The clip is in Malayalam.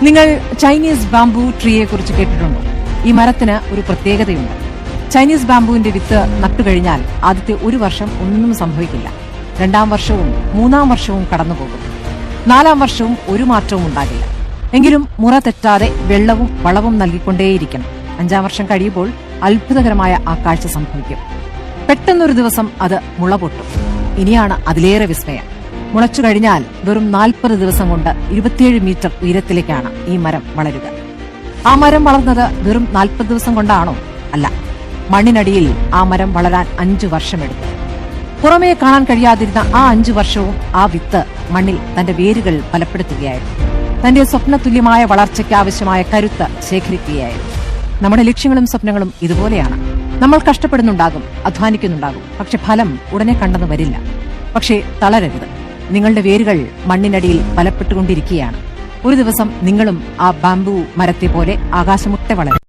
നിങ്ങൾ ചൈനീസ് ബാംബു ട്രീയെ കുറിച്ച് കേട്ടിട്ടുണ്ടോ? ഈ മരത്തിന് ഒരു പ്രത്യേകതയുണ്ട്. ചൈനീസ് ബാംബുവിന്റെ വിത്ത് നട്ടുകഴിഞ്ഞാൽ ആദ്യത്തെ ഒരു വർഷം ഒന്നും സംഭവിക്കില്ല. 2ാം വർഷവും 3ാം വർഷവും കടന്നുപോകും. 4ാം വർഷവും ഒരു മാറ്റവും ഉണ്ടാകില്ല. എങ്കിലും മുറ തെറ്റാതെ വെള്ളവും വളവും നൽകിക്കൊണ്ടേയിരിക്കണം. 5ാം വർഷം കഴിയുമ്പോൾ അത്ഭുതകരമായ ആ കാഴ്ച സംഭവിക്കും. പെട്ടെന്നൊരു ദിവസം അത് മുള പൊട്ടും. ഇനിയാണ് അതിലേറെ വിസ്മയം. മുളച്ചു കഴിഞ്ഞാൽ വെറും 40 ദിവസം കൊണ്ട് 27 മീറ്റർ ഉയരത്തിലേക്കാണ് ഈ മരം വളരുക. ആ മരം വളർന്നത് വെറും 40 ദിവസം കൊണ്ടാണോ? അല്ല, മണ്ണിനടിയിൽ ആ മരം വളരാൻ 5 വർഷമെടുത്തു. പുറമേ കാണാൻ കഴിയാതിരുന്ന ആ 5 വർഷവും ആ വിത്ത് മണ്ണിൽ തന്റെ വേരുകൾ ബലപ്പെടുത്തുകയായിരുന്നു. തന്റെ സ്വപ്നതുല്യമായ വളർച്ചയ്ക്ക് ആവശ്യമായ കരുത്ത് ശേഖരിക്കുകയായിരുന്നു. നമ്മുടെ ലക്ഷ്യങ്ങളും സ്വപ്നങ്ങളും ഇതുപോലെയാണ്. നമ്മൾ കഷ്ടപ്പെടുന്നുണ്ടാകും, അധ്വാനിക്കുന്നുണ്ടാകും, പക്ഷെ ഫലം ഉടനെ കണ്ടെന്ന് വരില്ല. പക്ഷേ തളരരുത്. നിങ്ങളുടെ വേരുകൾ മണ്ണിനടിയിൽ ബലപ്പെട്ടുകൊണ്ടിരിക്കുകയാണ്. ഒരു ദിവസം നിങ്ങളും ആ ബാംബു മരത്തെ പോലെ ആകാശമുട്ടെ വളരും.